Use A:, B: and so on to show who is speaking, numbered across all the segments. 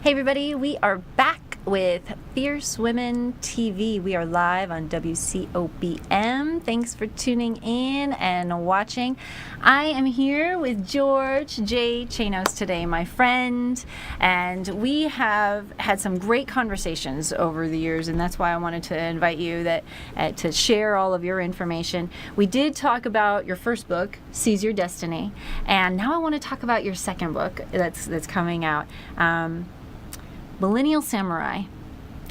A: Hey everybody, we are back with Fierce Women TV. We are live on WCOBM. Thanks for tuning in and watching. I am here with George J. Chanos today, my friend, and we have had some great conversations over the years, and that's why I wanted to invite you to share all of your information. We did talk about your first book, Seize Your Destiny, and now I want to talk about your second book that's coming out. Millennial Samurai.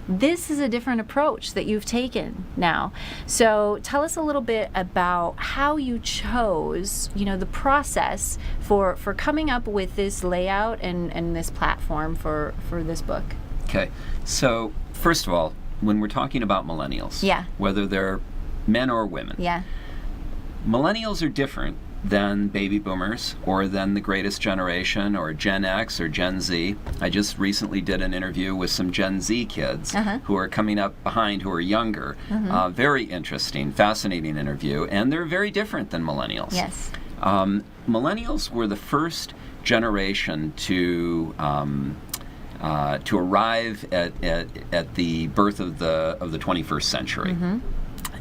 A: This is a different approach that you've taken now. So tell us a little bit about how you chose, the process for coming up with this layout and this platform for this book.
B: Okay. So first of all, when we're talking about millennials, whether they're men or women, millennials are different than baby boomers or than the greatest generation or Gen X or Gen Z. I just recently did an interview with some Gen Z kids who are coming up behind, who are younger. Very interesting, fascinating interview, and they're very different than millennials.
A: Yes.
B: Millennials were the first generation to arrive at the birth of the 21st century.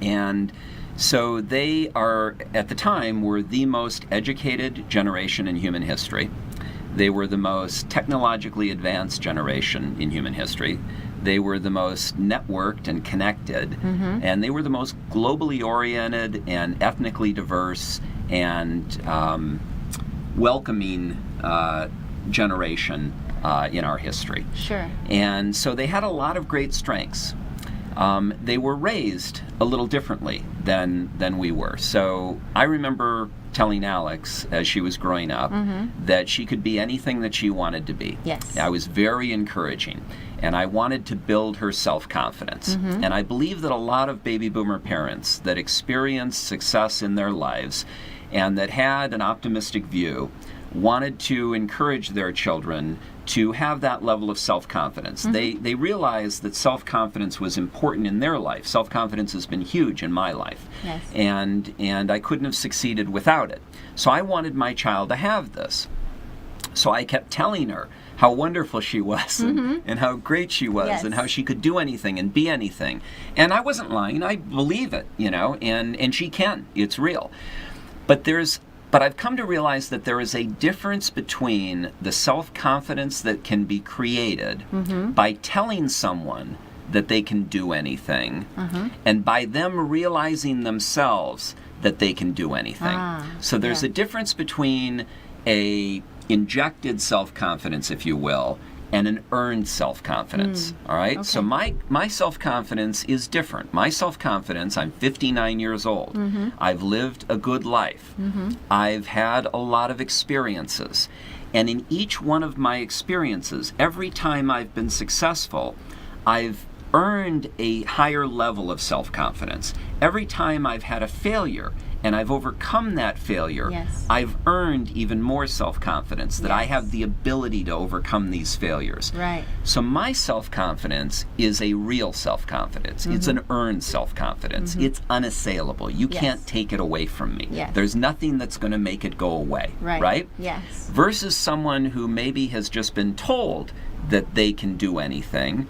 B: And so they are, at the time, were the most educated generation in human history. They were the most technologically advanced generation in human history. They were the most networked and connected. And they were the most globally oriented and ethnically diverse and welcoming generation in our history.
A: Sure.
B: And so they had a lot of great strengths. They were raised a little differently than we were. So I remember telling Alex as she was growing up that she could be anything that she wanted to be.
A: Yes.
B: I was very encouraging, and I wanted to build her self-confidence. And I believe that a lot of baby boomer parents that experienced success in their lives and that had an optimistic view wanted to encourage their children to have that level of self-confidence. They realized that self-confidence was important in their life. Self-confidence has been huge in my life.
A: Yes.
B: And I couldn't have succeeded without it. So I wanted my child to have this. So I kept telling her how wonderful she was and how great she was and how she could do anything and be anything. And I wasn't lying. I believe it, and she can. It's real. But I've come to realize that there is a difference between the self-confidence that can be created by telling someone that they can do anything and by them realizing themselves that they can do anything. So there's a difference between a injected self-confidence, if you will, and an earned self-confidence, all right? Okay. So my self-confidence is different. My self-confidence, I'm 59 years old. I've lived a good life. I've had a lot of experiences. And in each one of my experiences, every time I've been successful, I've earned a higher level of self-confidence. Every time I've had a failure, and I've overcome that failure, I've earned even more self-confidence, that I have the ability to overcome these failures.
A: Right.
B: So my self-confidence is a real self-confidence. It's an earned self-confidence. It's unassailable. You can't take it away from me. There's nothing that's going to make it go away. Right?
A: Yes.
B: Versus someone who maybe has just been told that they can do anything.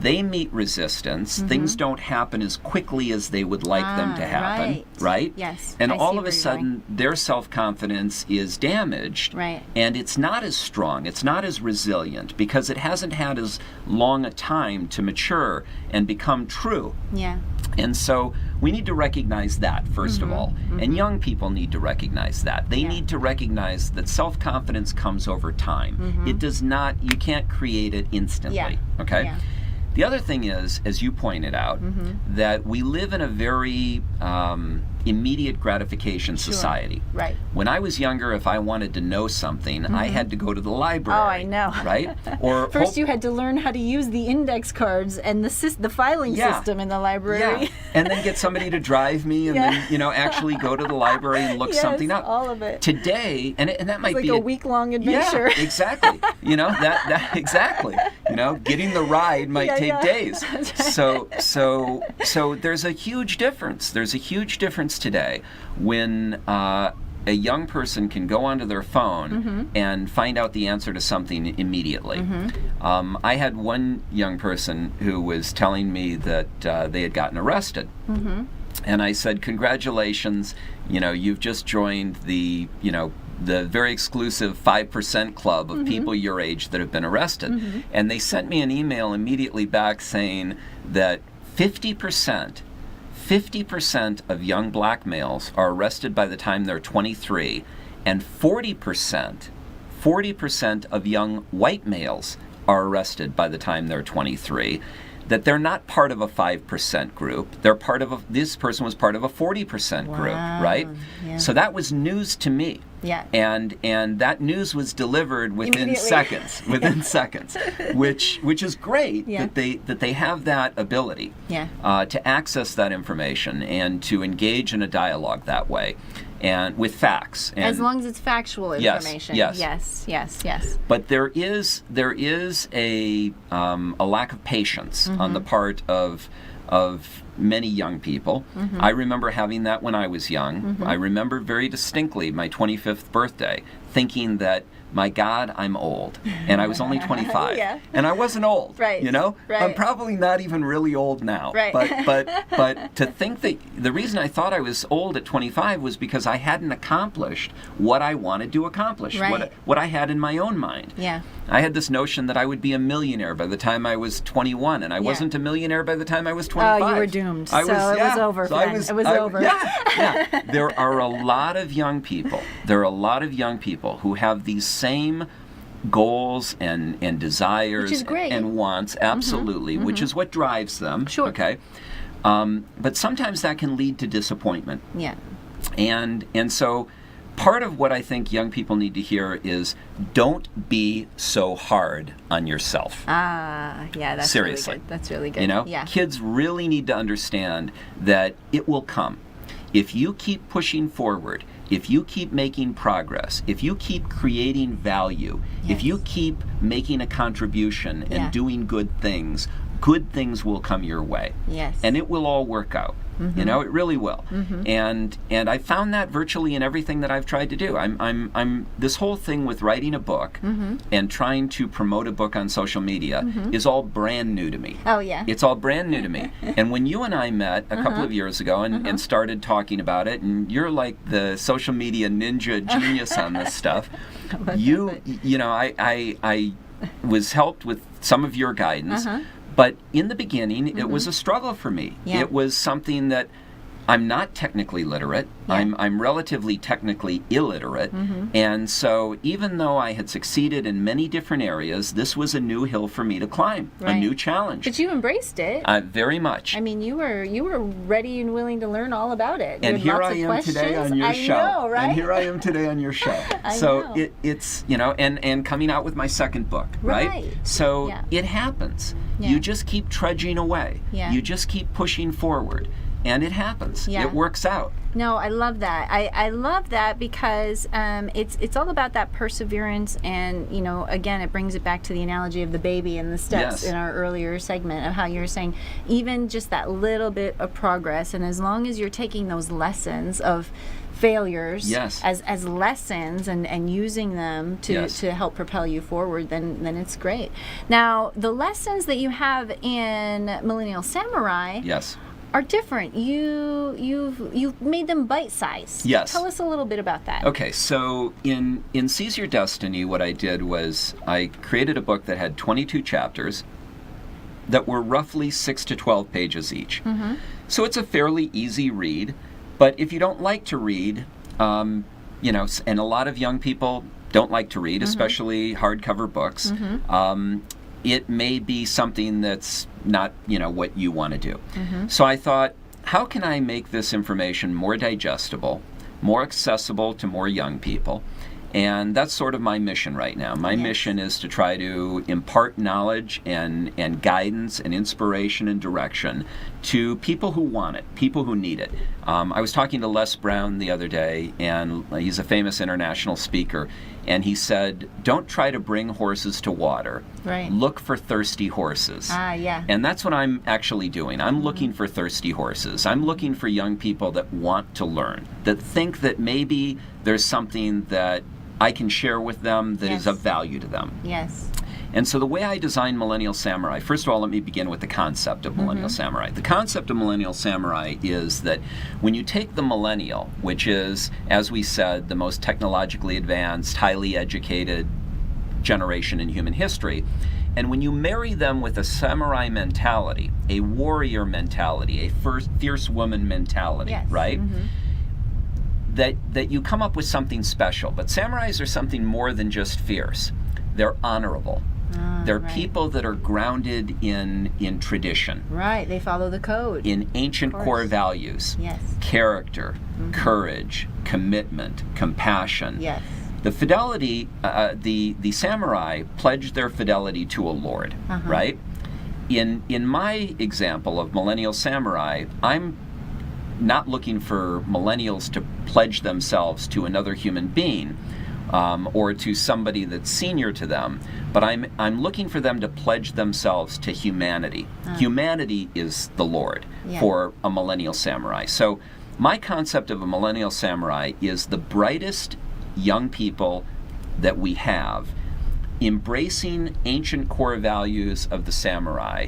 B: They meet resistance. Things don't happen as quickly as they would like them to happen. Right?
A: Yes.
B: And all of a sudden, their self-confidence is damaged.
A: Right.
B: And it's not as strong. It's not as resilient because it hasn't had as long a time to mature and become true.
A: Yeah.
B: And so we need to recognize that, first of all. And young people need to recognize that. They need to recognize that self-confidence comes over time. It does not, you can't create it instantly. Okay?
A: Yeah.
B: The other thing is, as you pointed out, that we live in a very immediate gratification society.
A: Right.
B: When I was younger, if I wanted to know something, I had to go to the library.
A: Oh, I know.
B: Right? Or
A: first, you had to learn how to use the index cards and the filing system in the library.
B: Yeah. And then get somebody to drive me, and then actually go to the library and look something up.
A: All of it.
B: Today, and that might
A: be
B: a
A: week-long adventure.
B: Yeah, exactly. that exactly. Getting the ride might take days.
A: Right.
B: So there's a huge difference. There's a huge difference today when a young person can go onto their phone and find out the answer to something immediately. I had one young person who was telling me that they had gotten arrested. And I said, congratulations, you've just joined the very exclusive 5% club of people your age that have been arrested. And they sent me an email immediately back saying that 50% of young black males are arrested by the time they're 23, and 40% of young white males are arrested by the time they're 23. That they're not part of a 5% group. They're part of this person was part of a 40% group, right?
A: Yeah.
B: So that was news to me.
A: Yeah.
B: And that news was delivered within seconds, which is great that they have that ability to access that information and to engage in a dialogue that way. And with facts, and
A: as long as it's factual information.
B: Yes. But there is a lack of patience on the part of many young people. I remember having that when I was young. I remember very distinctly my 25th birthday, thinking that, my God, I'm old. And I was only 25. And I wasn't old.
A: Right.
B: I'm probably not even really old now.
A: Right.
B: But to think that the reason I thought I was old at 25 was because I hadn't accomplished what I wanted to accomplish, what I had in my own mind.
A: Yeah.
B: I had this notion that I would be a millionaire by the time I was 21, and I wasn't a millionaire by the time I was 25.
A: Oh, you were doomed. It was over, friend. It was over.
B: Yeah. There are a lot of young people. Who have these same goals and desires
A: which is great.
B: And wants, absolutely, which is what drives them.
A: Sure.
B: Okay. But sometimes that can lead to disappointment.
A: Yeah.
B: And so part of what I think young people need to hear is, don't be so hard on yourself.
A: Yeah, that's
B: seriously.
A: Really good. That's really good.
B: Kids really need to understand that it will come. If you keep pushing forward, if you keep making progress, if you keep creating value, if you keep making a contribution and doing good things will come your way.
A: Yes.
B: And it will all work out. It really will. And I found that virtually in everything that I've tried to do. I'm this whole thing with writing a book and trying to promote a book on social media is all brand new to me.
A: Oh yeah.
B: It's all brand new to me. And when you and I met a couple of years ago and started talking about it, and you're like the social media ninja genius on this stuff, I was helped with some of your guidance. But in the beginning, it was a struggle for me. It was something that I'm not technically literate. I'm relatively technically illiterate. And so even though I had succeeded in many different areas, this was a new hill for me to climb, a new challenge.
A: But you embraced it.
B: Very much.
A: I mean, you were ready and willing to learn all about it.
B: And here I am today on your show.
A: I know, right?
B: And here I am today on your show. So it's, and coming out with my second book, right? So it happens. You just keep trudging away. You just keep pushing forward. And it happens. It works out.
A: No, I love that. I love that because it's all about that perseverance, and again, it brings it back to the analogy of the baby and the steps in our earlier segment of how you were saying even just that little bit of progress, and as long as you're taking those lessons of failures as lessons and using them to help propel you forward, then it's great. Now, the lessons that you have in Millennial Samurai are different. You've made them bite-sized.
B: Yes.
A: Tell us a little bit about that.
B: Okay, so in Seize Your Destiny, what I did was I created a book that had 22 chapters that were roughly 6 to 12 pages each. So it's a fairly easy read, but if you don't like to read, and a lot of young people don't like to read, especially hardcover books, it may be something that's not, what you want to do. So I thought, how can I make this information more digestible, more accessible to more young people? And that's sort of my mission right now. My mission is to try to impart knowledge and guidance and inspiration and direction to people who want it, people who need it. I was talking to Les Brown the other day, and he's a famous international speaker, And he said, don't try to bring horses to water.
A: Right.
B: Look for thirsty horses.
A: Yeah.
B: And that's what I'm actually doing. I'm looking for thirsty horses. I'm looking for young people that want to learn, that think that maybe there's something that I can share with them that is of value to them.
A: Yes.
B: And so the way I design Millennial Samurai, first of all, let me begin with the concept of Millennial Samurai. The concept of Millennial Samurai is that when you take the millennial, which is, as we said, the most technologically advanced, highly educated generation in human history, and when you marry them with a samurai mentality, a warrior mentality, a fierce woman mentality, right? That you come up with something special. But samurais are something more than just fierce. They're honorable. They're people that are grounded in tradition.
A: Right, they follow the code.
B: In ancient core values.
A: Yes.
B: Character, courage, commitment, compassion.
A: Yes.
B: The fidelity, the samurai pledged their fidelity to a lord, right? In my example of Millennial Samurai, I'm not looking for millennials to pledge themselves to another human being, or to somebody that's senior to them, but I'm looking for them to pledge themselves to humanity. Humanity is the Lord for a Millennial Samurai. So my concept of a Millennial Samurai is the brightest young people that we have embracing ancient core values of the samurai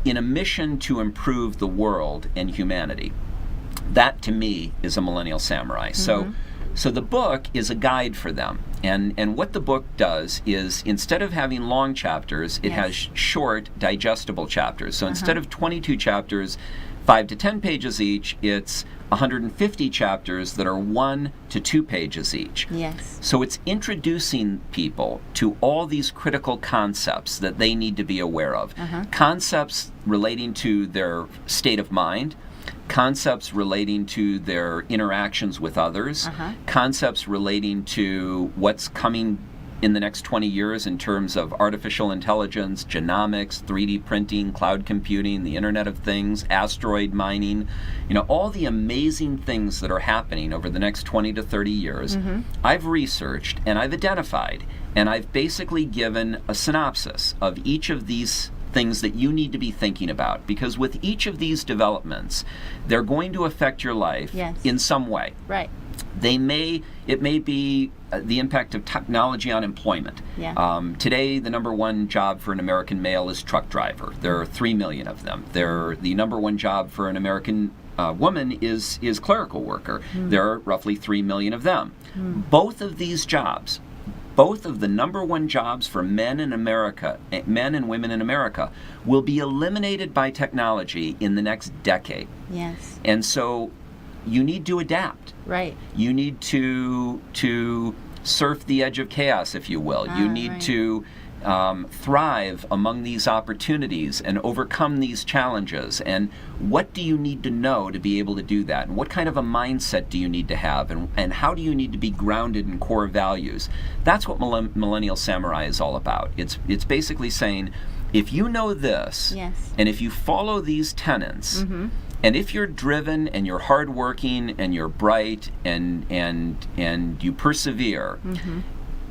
B: in a mission to improve the world and humanity. That, to me, is a Millennial Samurai. So the book is a guide for them. And what the book does is, instead of having long chapters, it has short, digestible chapters. So instead of 22 chapters, 5 to 10 pages each, it's 150 chapters that are 1 to 2 pages each.
A: Yes.
B: So it's introducing people to all these critical concepts that they need to be aware of. Concepts relating to their state of mind, concepts relating to their interactions with others, concepts relating to what's coming in the next 20 years in terms of artificial intelligence, genomics, 3D printing, cloud computing, the Internet of Things, asteroid mining, all the amazing things that are happening over the next 20 to 30 years. I've researched and I've identified and I've basically given a synopsis of each of these things that you need to be thinking about, because with each of these developments, they're going to affect your life in some way.
A: Right.
B: It may be the impact of technology on employment. Today, the number one job for an American male is truck driver. There are 3 million of them. The number one job for an American woman is clerical worker. There are roughly 3 million of them. Both of these jobs, both of the number one jobs for men in America, men and women in America, will be eliminated by technology in the next decade.
A: Yes.
B: And so you need to adapt.
A: Right.
B: You need to surf the edge of chaos, if you will. You need to thrive among these opportunities and overcome these challenges. And what do you need to know to be able to do that? And what kind of a mindset do you need to have? And how do you need to be grounded in core values? That's what Millennial Samurai is all about. It's basically saying, if you know this, and if you follow these tenets, and if you're driven and you're hardworking and you're bright and you persevere,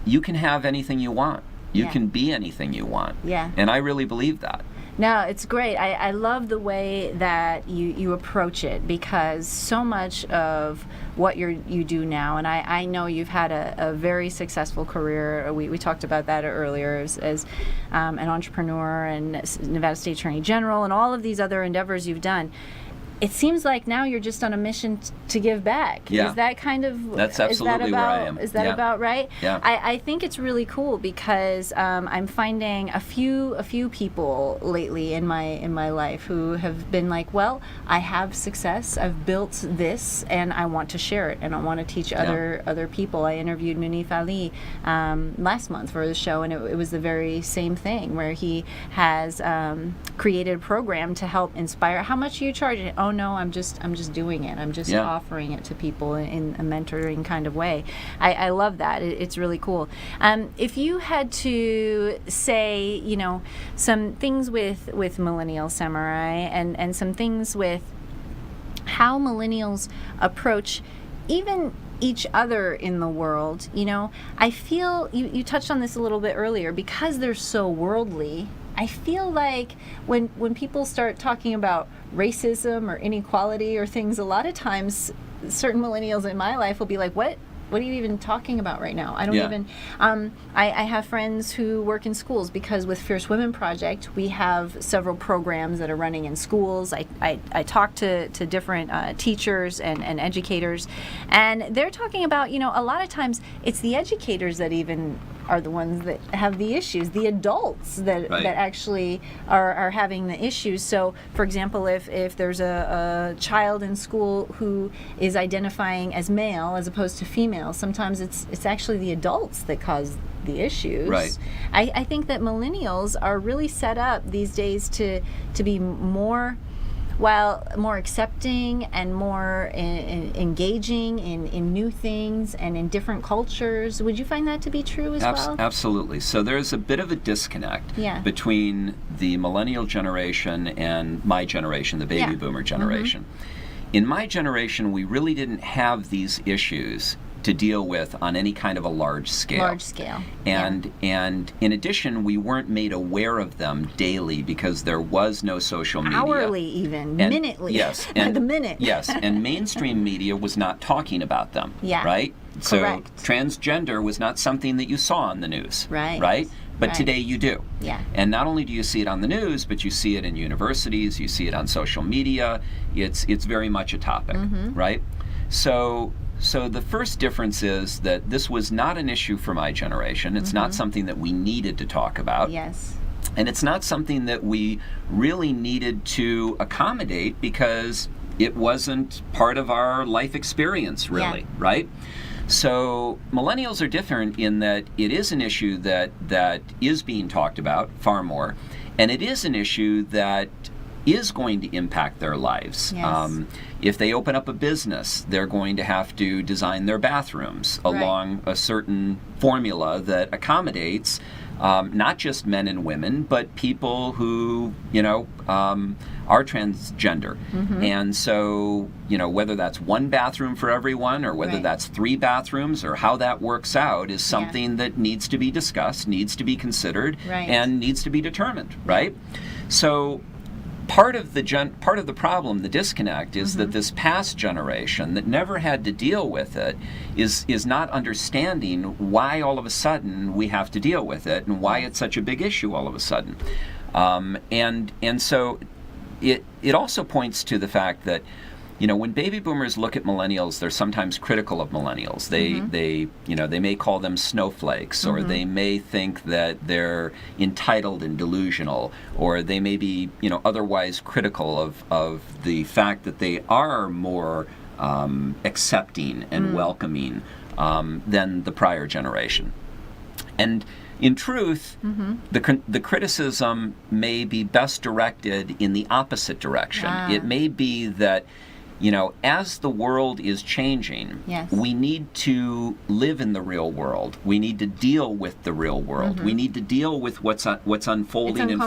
B: you can have anything you want. You can be anything you want. And I really believe that.
A: No, it's great. I love the way that you approach it, because so much of what you do now, and I know you've had a very successful career. We talked about that earlier as an entrepreneur and Nevada State Attorney General and all of these other endeavors you've done. It seems like now you're just on a mission to give back.
B: Yeah.
A: Is that kind of...
B: That's absolutely where I am.
A: Is that about right?
B: Yeah.
A: I think it's really cool, because I'm finding a few people lately in my life who have been like, well, I have success, I've built this, and I want to share it, and I want to teach other people. I interviewed Munif Ali last month for the show, and it was the very same thing, where he has created a program to help inspire. How much are you charging? Oh no, I'm just doing it. I'm just offering it to people in a mentoring kind of way. I love that. It's really cool. If you had to say, some things with Millennial Samurai and some things with how millennials approach even each other in the world. You know, I feel you touched on this a little bit earlier, because they're so worldly. I feel like when people start talking about racism or inequality or things, a lot of times certain millennials in my life will be like, what are you even talking about right now? I don't even, I have friends who work in schools, because with Fierce Women Project, we have several programs that are running in schools. I talk to different teachers and educators, and they're talking about, you know, a lot of times it's the educators that even are the ones that have the issues, the adults that actually are having the issues. So, for example, if there's a child in school who is identifying as male as opposed to female, sometimes it's actually the adults that cause the issues.
B: Right.
A: I think that millennials are really set up these days to be more accepting and more engaging in new things and in different cultures. Would you find that to be true as well?
B: Absolutely. So there's a bit of a disconnect between the millennial generation and my generation, the baby boomer generation. In my generation, we really didn't have these issues to deal with on any kind of a large scale. And in addition, we weren't made aware of them daily because there was no social media.
A: Hourly even, minutely.
B: Yes.
A: And the minute.
B: Yes, and mainstream media was not talking about them.
A: Yeah.
B: Right?
A: Correct.
B: So transgender was not something that you saw on the news. Right? But today you do.
A: Yeah.
B: And not only do you see it on the news, but you see it in universities, you see it on social media. It's very much a topic, right? So the first difference is that this was not an issue for my generation. It's not something that we needed to talk about.
A: Yes.
B: And it's not something that we really needed to accommodate because it wasn't part of our life experience, really, right? So millennials are different in that it is an issue that is being talked about far more, and it is an issue that is going to impact their lives.
A: Yes.
B: If they open up a business, they're going to have to design their bathrooms along a certain formula that accommodates not just men and women, but people who, are transgender. And so, whether that's one bathroom for everyone or whether that's 3 bathrooms or how that works out is something that needs to be discussed, needs to be considered, and needs to be determined, right? So part of the problem, the disconnect, is that this past generation that never had to deal with it is not understanding why all of a sudden we have to deal with it and why it's such a big issue all of a sudden. And so it also points to the fact that, when baby boomers look at millennials, they're sometimes critical of millennials. They may call them snowflakes, or they may think that they're entitled and delusional, or they may be, otherwise critical of the fact that they are more accepting and welcoming than the prior generation. And in truth, the criticism may be best directed in the opposite direction. It may be that, as the world is changing, we need to live in the real world. We need to deal with the real world. We need to deal with what's unfolding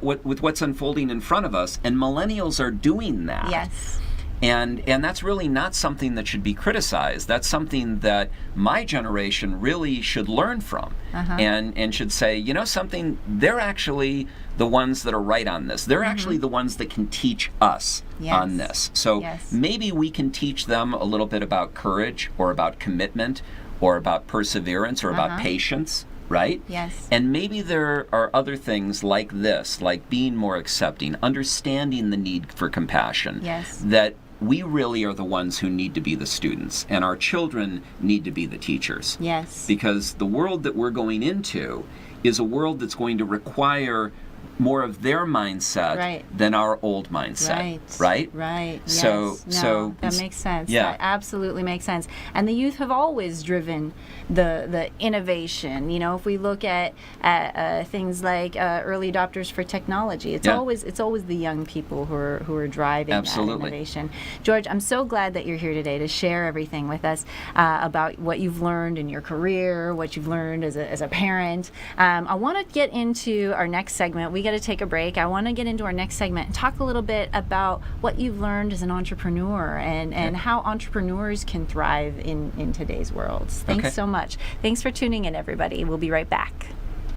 B: with what's unfolding in front of us. And millennials are doing that.
A: Yes.
B: And that's really not something that should be criticized. That's something that my generation really should learn from, and should say, something, they're actually the ones that are right on this. They're actually the ones that can teach us on this. So maybe we can teach them a little bit about courage, or about commitment, or about perseverance, or about patience. Right?
A: Yes.
B: And maybe there are other things like this, like being more accepting, understanding the need for compassion, that we really are the ones who need to be the students, and our children need to be the teachers.
A: Yes.
B: Because the world that we're going into is a world that's going to require more of their mindset than our old mindset. Right?
A: So that makes sense. That absolutely makes sense. And the youth have always driven the innovation. If we look at things like early adopters for technology, it's always the young people who are driving that innovation. George, I'm so glad that you're here today to share everything with us about what you've learned in your career, what you've learned as a parent. I want to get into our next segment, we got to take a break. I want to get into our next segment and talk a little bit about what you've learned as an entrepreneur and how entrepreneurs can thrive in today's world. Thanks so much. Thanks for tuning in, everybody. We'll be right back.